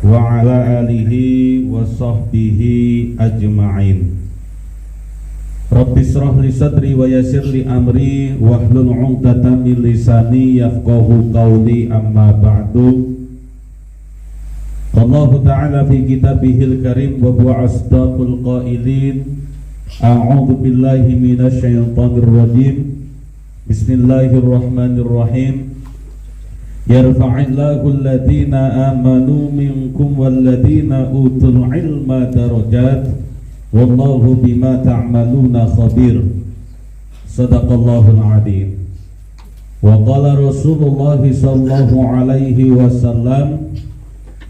wa ala alihi wa sahbihi ajma'in. Rabbi shrah li sadri wa yassir li amri wahlul 'uqdatam min lisani yafqahu qawli, amma ba'du. Allah Ta'ala fi kitabihil karim wa huwa asdaqul qailin. A'udzu billahi minasy syaithanir rajim. Bismillahirrahmanirrahim. Yarfa'illahu alladhina amanu minkum walladhina utul ilma darajat wallahu bima ta'maluna khabir. Sadaqallahul adzim. Wa qala Rasulullah sallallahu alaihi wasallam,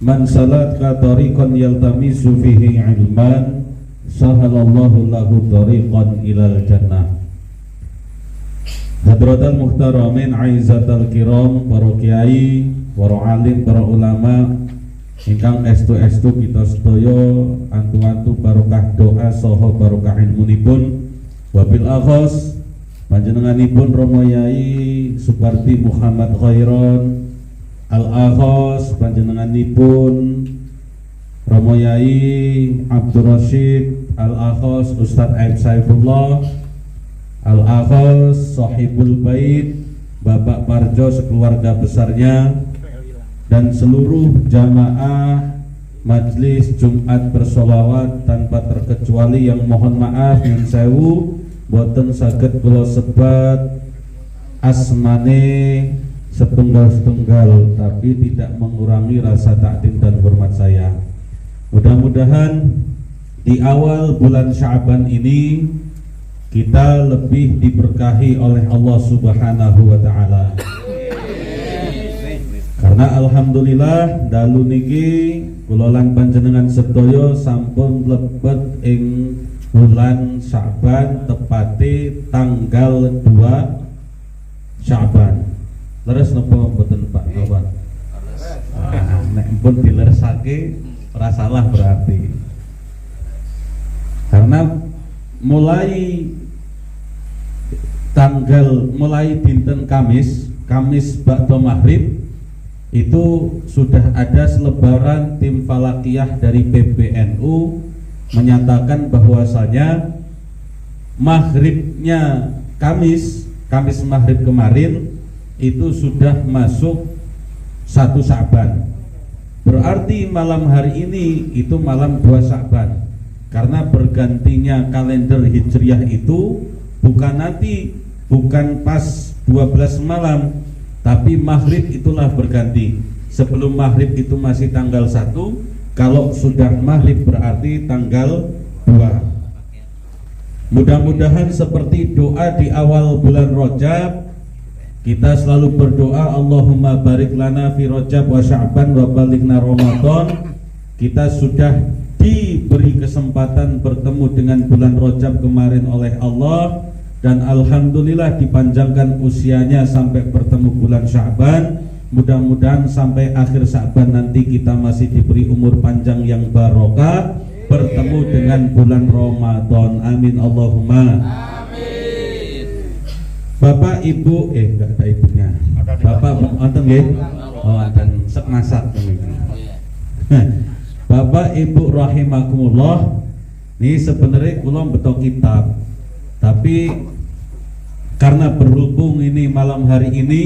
man salaka tariqan yaltamisu fihi ilman sahalallahu lahu tariqan ilal jannah. Hadratal muhtaramin aizatal kiram, para kiai, para alim, para ulama ingkang estu-estu kita sedaya antu-antu barokah doa saha barokah ilmunipun. Wabil akhos panjenenganipun Romo Yai Supardi Muhammad Khairon, al-akhos panjenenganipun Romo Yai Abdul Rashid, al-akhos Ustadz Aib Saifullah, al-akhos Sahibul Bait Bapak Parjo sekeluarga besarnya, dan seluruh jamaah Majlis Jumat Bersolawat tanpa terkecuali yang mohon maaf yang sewu boten saged kula sebat asmane setunggal-setunggal, tapi tidak mengurangi rasa takdim dan hormat saya. Mudah-mudahan di awal bulan Sya'ban ini kita lebih diberkahi oleh Allah Subhanahu wa Ta'ala. Karena alhamdulillah dalu niki kula lan panjenengan sedaya sampun mlebet ing bulan Sya'ban, tepate tanggal 2 Sya'ban. Leres napa mboten Pak Bapak? Nek pun dileresake ora salah berarti. Karena mulai dinten Kamis ba'da maghrib itu sudah ada selebaran tim falakiyah dari PBNU menyatakan bahwasanya maghribnya Kamis maghrib kemarin itu sudah masuk 1 Sya'ban. Berarti malam hari ini itu malam 2 Sya'ban. Karena bergantinya kalender Hijriah itu bukan pas 12 malam, tapi maghrib itulah berganti. Sebelum maghrib itu masih tanggal 1, kalau sudah maghrib berarti tanggal 2. Mudah-mudahan seperti doa di awal bulan Rajab, kita selalu berdoa Allahumma barik lana fi Rajab wa Sya'ban wa balighna Ramadan. Kita sudah diberi kesempatan bertemu dengan bulan Rajab kemarin oleh Allah, dan alhamdulillah dipanjangkan usianya sampai bertemu bulan Sya'ban. Mudah-mudahan sampai akhir Sya'ban nanti kita masih diberi umur panjang yang barokah, bertemu dengan bulan Ramadan. Amin Allahumma amin. Bapak Ibu enggak ada ibunya. Bapak wonten nggih? Oh, wonten sek masak. Bapak Ibu rahimakumullah, ini sebenarnya kula beto kitab, tapi karena berhubung ini malam hari ini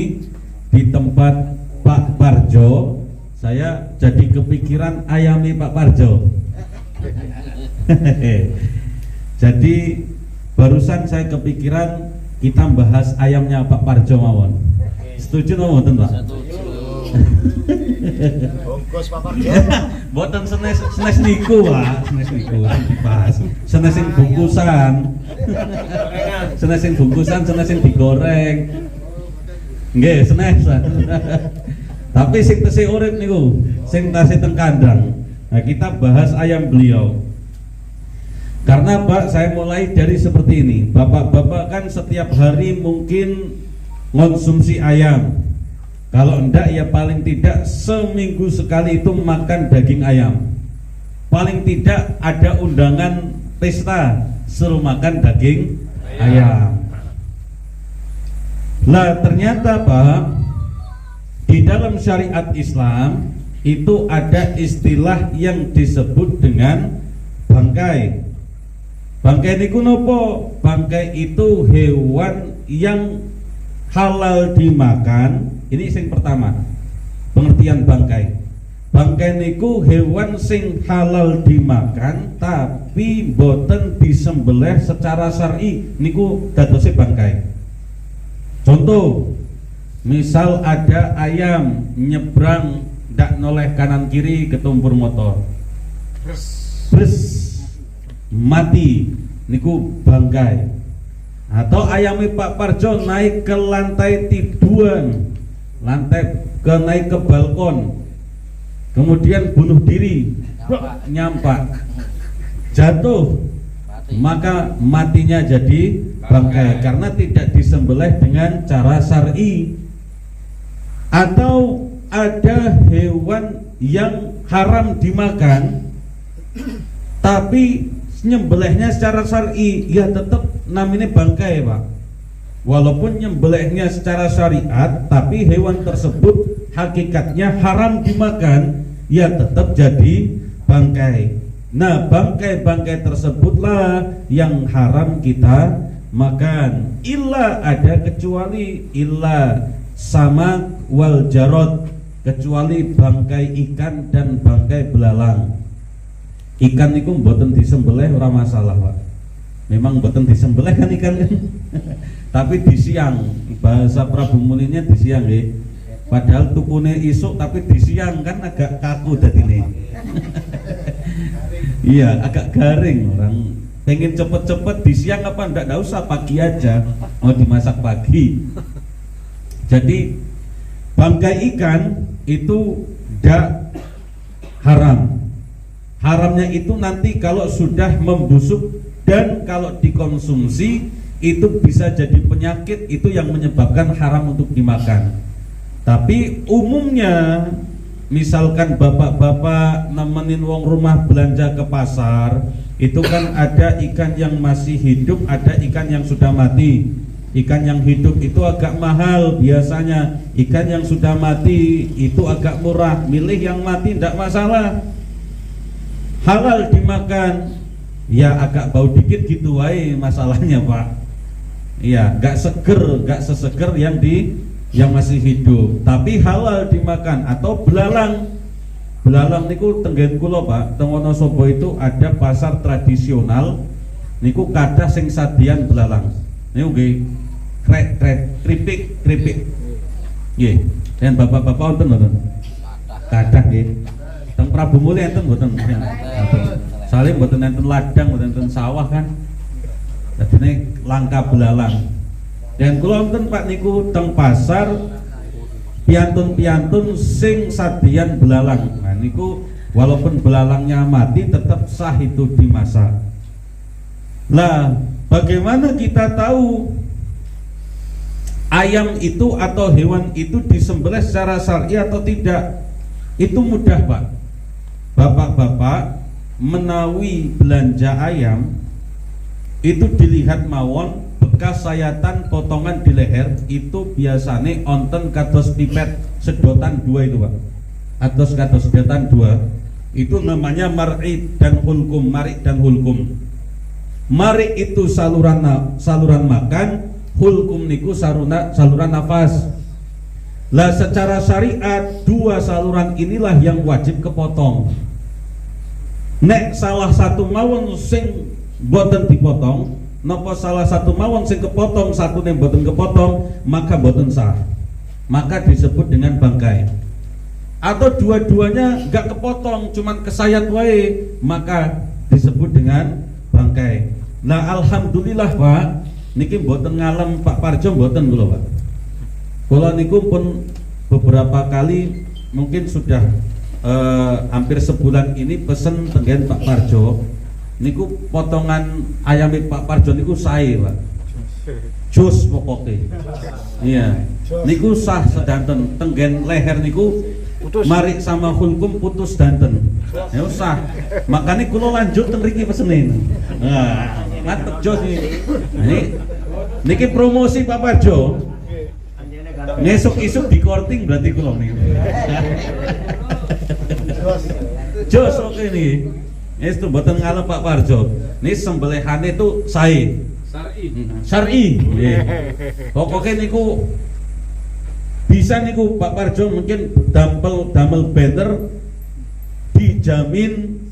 di tempat Pak Parjo, saya jadi kepikiran ayami Pak Parjo. Jadi barusan saya kepikiran kita bahas ayamnya Pak Parjo mawon. Setuju mawon Pak? Bungkus Pak Parjo. Boten senes niku Pak, senes niku dibahas. Senes sing bungkusan. Senes sing bungkusan, senes sing digoreng. Nggih, senes. Tapi sing tesih urip niku, sing tasih teng kandang. Nah, kita bahas ayam beliau. Karena Pak, saya mulai dari seperti ini. Bapak-bapak kan setiap hari mungkin konsumsi ayam. Kalau enggak ya paling tidak seminggu sekali itu makan daging ayam. Paling tidak ada undangan pesta suruh makan daging ayam. Lah ternyata Pak, di dalam syariat Islam itu ada istilah yang disebut dengan bangkai. Bangkai niku nopo? Bangkai itu hewan yang halal dimakan. Ini yang pertama, pengertian bangkai. Bangkai niku hewan sing halal dimakan tapi boten disembelih secara syar'i, niku dadose bangkai. Contoh, misal ada ayam nyebrang ndak noleh kanan kiri ketumpur motor, bres mati, niku bangkai. Atau ayamnya Pak Parjo naik ke lantai tiduan, naik ke balkon, kemudian bunuh diri, nyampak, jatuh, maka matinya jadi bangkai karena tidak disembelih dengan cara syar'i. Atau ada hewan yang haram dimakan tapi nyembelihnya secara syar'i, ya tetap namanya bangkai, Pak. Walaupun nyembelihnya secara syariat, tapi hewan tersebut hakikatnya haram dimakan, ya tetap jadi bangkai. Nah, bangkai-bangkai tersebutlah yang haram kita makan. Illa, ada kecuali, illa samak wal jarod, kecuali bangkai ikan dan bangkai belalang. Ikan itu mboten disembelih ora masalah, Pak. Memang mboten disembelih kan ikan kan. Tapi disiang, bahasa Prabu Muninya disiang nggih. Padahal tukune isuk tapi disiang kan agak kaku dadine. Iya, agak garing. Orang pengen cepet-cepet disiang apa ndak usah, pagi aja. Mau dimasak pagi. Jadi bangkai ikan itu ndak haram. Haramnya itu nanti kalau sudah membusuk dan kalau dikonsumsi itu bisa jadi penyakit, itu yang menyebabkan haram untuk dimakan. Tapi umumnya misalkan bapak-bapak nemenin wong rumah belanja ke pasar, itu kan ada ikan yang masih hidup, ada ikan yang sudah mati. Ikan yang hidup itu agak mahal biasanya, ikan yang sudah mati itu agak murah. Milih yang mati tidak masalah, halal dimakan. Ya agak bau dikit gitu wae masalahnya, Pak. Iya, gak seger, gak seseger yang masih hidup, tapi halal dimakan. Atau belalang. Belalang niku tenggen kula, Pak, teng Wonosobo itu ada pasar tradisional niku kathah sing sadian belalang. Niku nggih kripik. Nggih. Dan bapak-bapak wonten mboten? Kathah nggih. Teng Prabu Muli enten mboten? Saling mboten enten ladang, mboten enten sawah kan. Dadine langka belalang. Dan kula wonten Pak niku teng pasar piantun-piantun sing sadian belalang. Nah niku walaupun belalangnya mati tetap sah itu dimasak. Lah, bagaimana kita tahu ayam itu atau hewan itu disembelih secara syar'i atau tidak? Itu mudah, Pak. Bapak-bapak menawi belanja ayam itu dilihat mawon bekas sayatan potongan di leher itu biasanya onten kados pipet sedotan 2 itu, Pak. Atos kados sedotan 2 itu namanya mar'i dan hulkum. Mari dan hulkum. Mari itu saluran makan, hulkum niku saluran nafas. Lah secara syariat 2 saluran inilah yang wajib kepotong. Nek salah satu mawon sing boten dipotong, napa salah satu mawon sing kepotong, satu yang boten kepotong, maka boten sah. Maka disebut dengan bangkai. Atau dua-duanya enggak kepotong, cuman kesayat wae, maka disebut dengan bangkai. Nah, alhamdulillah, Pak, niki boten ngalem Pak Parjo boten kula, Pak. Kula niku pun beberapa kali mungkin sudah hampir sebulan ini pesen tenggen Pak Parjo. Niku potongan ayam Pak Parjo niku sae, Pak. Jos pokoknya. Iya. Niku sah sedanten, tenggen leher niku putus. Mari sama hulkum putus danten. Ya usah. Makanya kula lanjut teng mriki pesenin. Nah, mantep jos iki. Niki promosi Pak Parjo. Ngesuk-isuk di korting berarti kula niku. Jos oke nih. Ini itu mboten ngalem Pak Parjo. Ini sembelihane itu sae. Syar'i. Nggih. Pokoke niku bisa niku Pak Parjo mungkin damel banner dijamin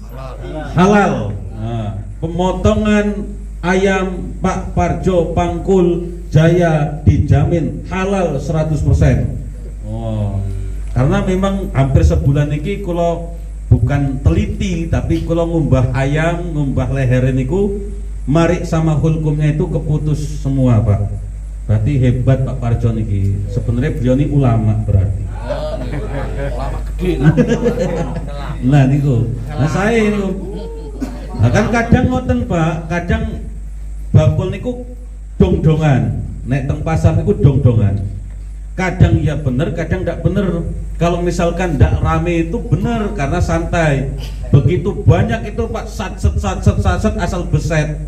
halal. Nah, pemotongan ayam Pak Parjo Pangkul Jaya dijamin halal 100%. Oh. Karena memang hampir sebulan ini kalau bukan teliti tapi kalau ngumbah ayam, ngumbah leher niku mari sama hukumnya itu keputus semua Pak. Berarti hebat Pak Parjo niki. Sebenarnya beliau ini ulama berarti. Ulama gede. Nah niku. Nah saya niku. Nah, kan kadang ngoten Pak, kadang bakul niku dong-dongan. Nek teng pasar niku dong-dongan. Kadang ya bener, kadang tidak bener. Kalau misalkan tidak rame itu bener karena santai. Begitu banyak itu Pak satset asal beset.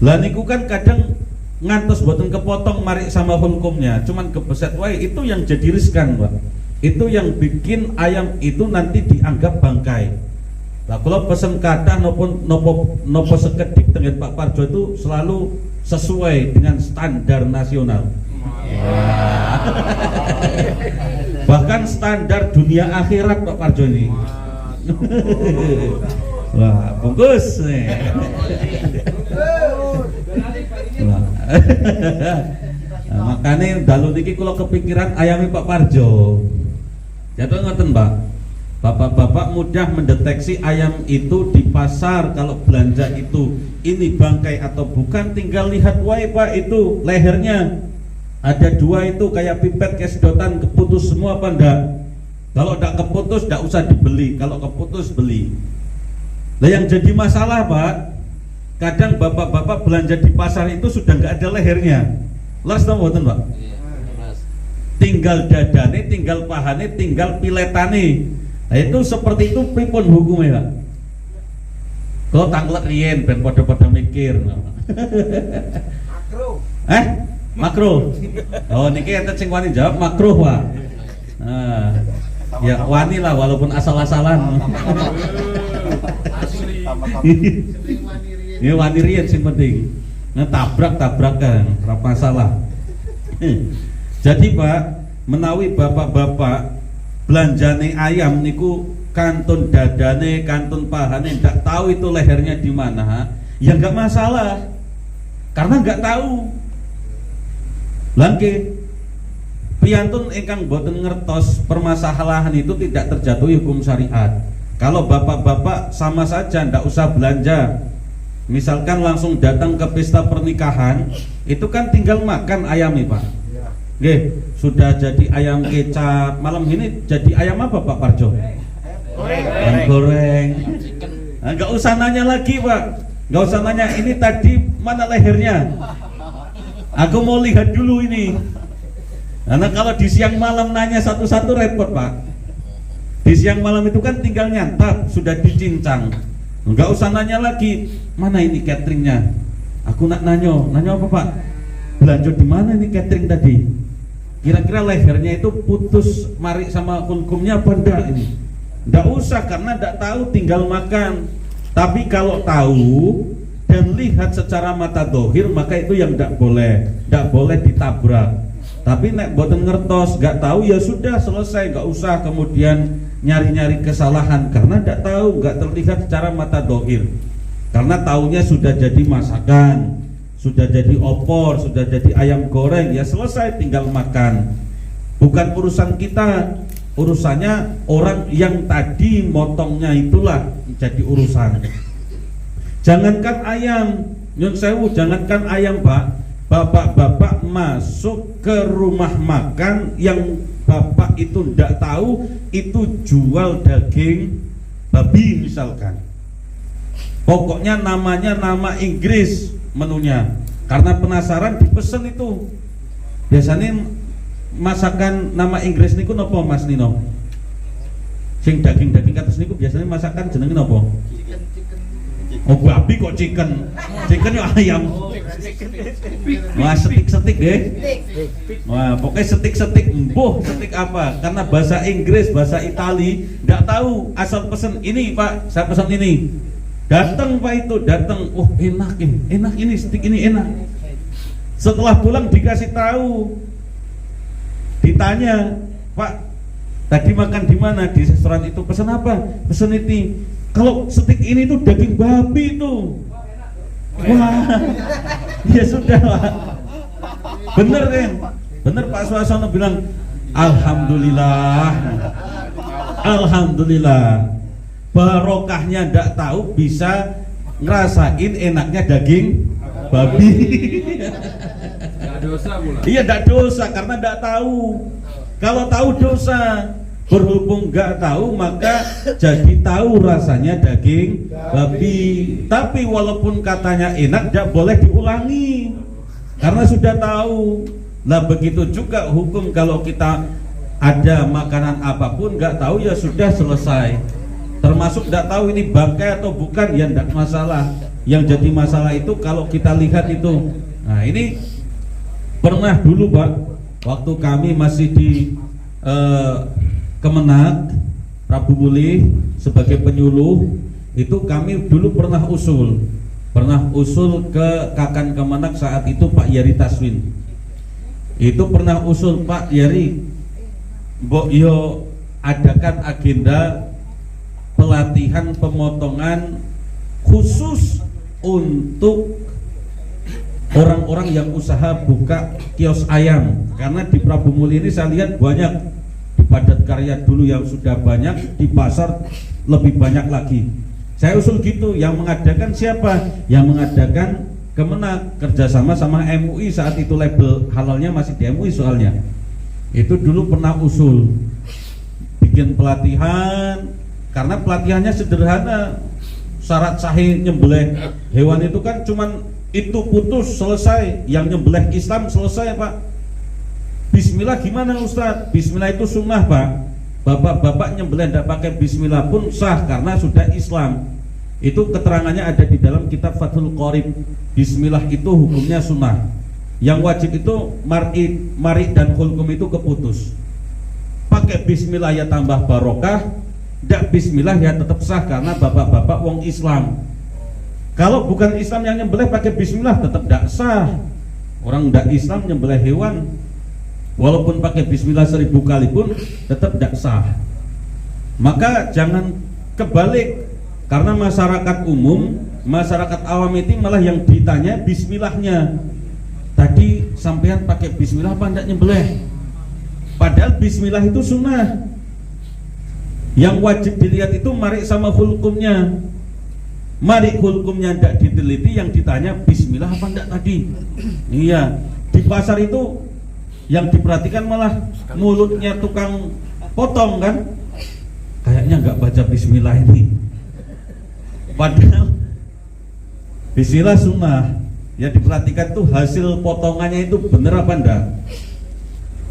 Lah niku kan kadang ngantos boten kepotong mari sama hukumnya, cuman kebeset wae itu yang jadi riskan Pak. Itu yang bikin ayam itu nanti dianggap bangkai. Lah kalau pesen kathah nopo sekedhik dengan Pak Parjo itu selalu sesuai dengan standar nasional. Bahkan standar dunia akhirat Pak Parjo ini. Wah, bungkus nih. Nah, makanya dalu niki kula kepikiran ayami Pak Parjo. Jatuh ngoten, Pak. Bapak-bapak mudah mendeteksi ayam itu di pasar kalau belanja itu ini bangkai atau bukan, tinggal lihat wae Pak itu lehernya. Ada dua itu kayak pipet kayak sedotan, keputus semua apa enggak? Kalau enggak keputus enggak usah dibeli, kalau keputus beli. Nah yang jadi masalah Pak, kadang bapak-bapak belanja di pasar itu sudah enggak ada lehernya. Las tau mboten Pak? Tinggal dadane, tinggal pahane, tinggal piletane. Nah itu seperti itu pripun hukumnya Pak? Kalau tanglet riyen ben padha-padha mikir. Makro. Makruh. Oh niki enten sing wani jawab makruh Pak. Nah, ya wani lah walaupun asal-asalan. Ini wani riyen sing penting. Tabrak-tabrakan, ora masalah. Jadi Pak, menawi bapak-bapak belanjane ayam niku kantun dadane, kantun pahane ndak tahu itu lehernya di mana, ya enggak masalah. Karena enggak tahu. Langke priyantun ingkang boten ngertos permasalahan itu tidak terjatuh hukum syariat. Kalau bapak-bapak sama saja ndak usah belanja. Misalkan langsung datang ke pesta pernikahan, itu kan tinggal makan ayam nih Pak. Nggih, sudah jadi ayam kecap. Malam ini jadi ayam apa Pak Parjo? Ayam goreng. Nah, nggak usah nanya lagi Pak. Nggak usah nanya ini tadi mana lehernya. Aku mau lihat dulu ini. Karena kalau di siang malam nanya satu-satu repot Pak. Di siang malam itu kan tinggal nyantap, sudah dicincang. Enggak usah nanya lagi, mana ini cateringnya? Aku nak nanya apa Pak? Belanja di mana ini catering tadi? Kira-kira lehernya itu putus mari sama hukumnya apa enggak ini? Enggak usah karena enggak tahu tinggal makan. Tapi kalau tahu dan lihat secara mata dohir maka itu yang tidak boleh ditabrak. Tapi nek boten ngertos, nggak tahu ya sudah selesai, nggak usah kemudian nyari-nyari kesalahan karena tidak tahu, nggak terlihat secara mata dohir. Karena taunya sudah jadi masakan, sudah jadi opor, sudah jadi ayam goreng, ya selesai tinggal makan. Bukan urusan kita, urusannya orang yang tadi motongnya itulah jadi urusan. Jangankan ayam, nyun sewu, jangankan ayam Pak, bapak-bapak masuk ke rumah makan yang bapak itu tidak tahu itu jual daging babi misalkan. Pokoknya namanya nama Inggris menunya, karena penasaran dipesen itu. Biasanya masakan nama Inggris niku nopo Mas Nino? Sing daging-daging kados niku biasanya masakan jenenge nopo? Oh babi kok chicken? Chicken ya ayam. Wah setik-setik deh. Wah pokoknya setik-setik. Embuh setik apa? Karena bahasa Inggris, bahasa Itali nggak tahu asal pesen ini Pak. Saya pesan ini. Datang Pak itu datang. Oh enak ini setik ini enak. Setelah pulang dikasih tahu, ditanya Pak tadi makan di mana? Di restoran itu. Pesan apa? Pesan ini. Kalau setik ini tuh daging babi itu. Wah, ya sudah lah. Bener kan? Bener Pak Suasono bilang, Alhamdulillah, Alhamdulillah. Barokahnya ndak tahu bisa ngerasain enaknya daging babi. Nggak dosa pula. Iya ndak dosa karena ndak tahu. Kalau tahu dosa. Berhubung nggak tahu maka jadi tahu rasanya daging babi. Tapi walaupun katanya enak tidak boleh diulangi karena sudah tahu. Nah begitu juga hukum kalau kita ada makanan apapun nggak tahu ya sudah selesai. Termasuk nggak tahu ini bangkai atau bukan ya tidak masalah. Yang jadi masalah itu kalau kita lihat itu. Nah ini pernah dulu Pak, waktu kami masih di Kemenak Prabu Muli sebagai penyuluh itu kami dulu pernah usul ke Kakan Kemenak saat itu Pak Yari Taswin. Itu pernah usul Pak Yari, mbok yo adakan agenda pelatihan pemotongan khusus untuk orang-orang yang usaha buka kios ayam. Karena di Prabu Muli ini saya lihat banyak Padat Karya dulu yang sudah banyak, di pasar lebih banyak lagi. Saya usul gitu, yang mengadakan siapa? Yang mengadakan Kemenak kerjasama sama MUI saat itu label halalnya masih di MUI soalnya. Itu dulu pernah usul bikin pelatihan, karena pelatihannya sederhana. Syarat sahih nyembelih hewan itu kan cuman itu putus selesai, yang nyembelih Islam selesai Pak. Bismillah gimana Ustadz? Bismillah itu sunnah Pak. Bapak-bapak nyembelih tidak pakai bismillah pun sah karena sudah Islam. Itu keterangannya ada di dalam kitab Fathul Qorib. Bismillah itu hukumnya sunnah. Yang wajib itu mari dan hulkum itu keputus. Pakai bismillah ya tambah barokah, tidak bismillah ya tetap sah karena bapak-bapak wong Islam. Kalau bukan Islam yang nyembelih pakai bismillah tetap tidak sah. Orang tidak Islam nyembelih hewan walaupun pakai bismillah 1000 kali pun tetap tidak sah. Maka jangan kebalik, karena masyarakat umum, masyarakat awam itu malah yang ditanya bismillahnya. Tadi sampean pakai bismillah apa tidak nyembelih? Padahal bismillah itu sunnah. Yang wajib dilihat itu mari sama hulkumnya. Mari hulkumnya tidak diteliti, yang ditanya bismillah apa tidak tadi. Iya, di pasar itu yang diperhatikan malah mulutnya tukang potong kan, kayaknya nggak baca bismillah ini. Padahal bismillah sunnah. Yang diperhatikan tuh hasil potongannya itu bener apa enggak.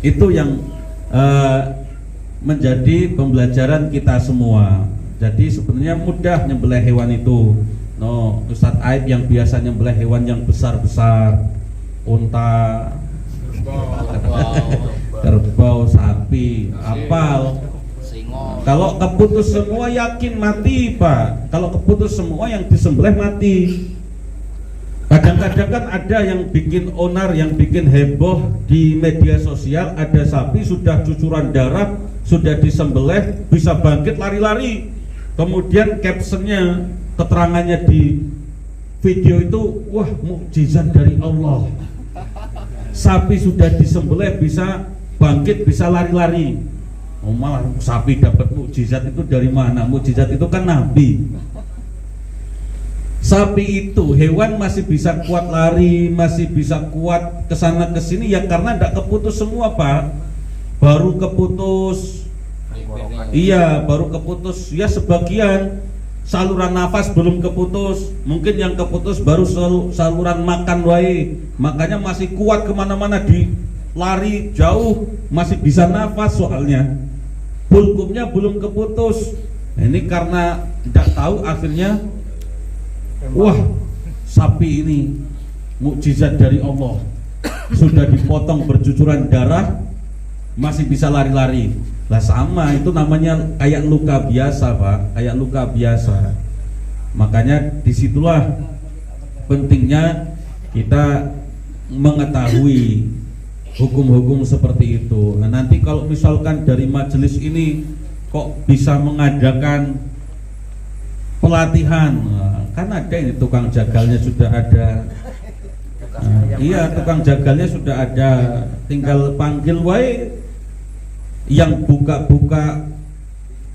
Itu yang menjadi pembelajaran kita semua. Jadi sebenarnya mudah nyembelih hewan itu. No, Ustadz Aib yang biasa nyembelih hewan yang besar-besar, unta, kerbau, sapi, apal. Kalau keputus semua yakin mati Pak. Kalau keputus semua yang disembelih mati. Kadang-kadang kan ada yang bikin onar, yang bikin heboh di media sosial. Ada sapi sudah cucuran darah, sudah disembelih, bisa bangkit lari-lari. Kemudian captionnya, keterangannya di video itu, wah mukjizat dari Allah. Sapi sudah disembelih bisa bangkit, bisa lari-lari. Oh malah sapi dapat mukjizat itu dari mana? Mukjizat itu kan Nabi. Sapi itu hewan masih bisa kuat lari, masih bisa kuat kesana kesini ya karena tidak keputus semua Pak. Baru keputus. Iya, baru keputus ya sebagian. Saluran nafas belum keputus. Mungkin yang keputus baru saluran makan wae. Makanya masih kuat kemana-mana, di lari jauh masih bisa nafas soalnya. Hulkumnya belum keputus. Nah, ini karena tidak tahu akhirnya wah sapi ini mukjizat dari Allah, sudah dipotong bercucuran darah masih bisa lari-lari. Lah sama, itu namanya kayak luka biasa Pak, kayak luka biasa. Makanya disitulah pentingnya kita mengetahui hukum-hukum seperti itu. Nah nanti kalau misalkan dari majelis ini kok bisa mengadakan pelatihan, kan ada ini tukang jagalnya sudah ada. Iya, tukang jagalnya sudah ada, tinggal panggil wae yang buka-buka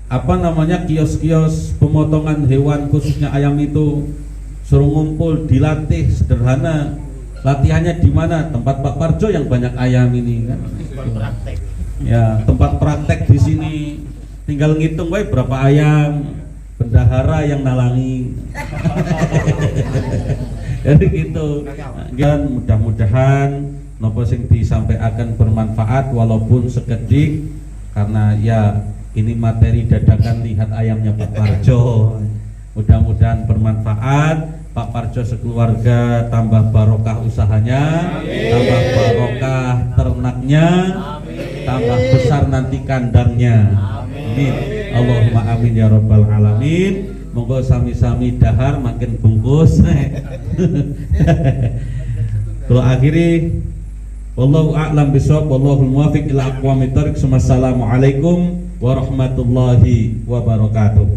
apa namanya kios-kios pemotongan hewan khususnya ayam itu, suruh ngumpul dilatih sederhana. Latihannya di mana? Tempat Pak Parjo yang banyak ayam ini kan. Ya, tempat praktek di sini. Tinggal ngitung wae berapa ayam, bendahara yang nalangi. Jadi gitu. Dan mudah-mudahan nopo sing disampaikan bermanfaat walaupun sekedik, karena ya ini materi dadakan lihat ayamnya Pak Parjo. Mudah-mudahan bermanfaat. Pak Parjo sekeluarga tambah barokah usahanya, tambah barokah ternaknya, tambah besar nanti kandangnya. Amin. Allahumma amin ya rabbal alamin. Monggo sami-sami dahar makin bungkus. Kalau akhiri wallahu a'lam bishawab, wallahul muwaffiq ila aqwamit thoriq. Assalamualaikum warahmatullahi wabarakatuh.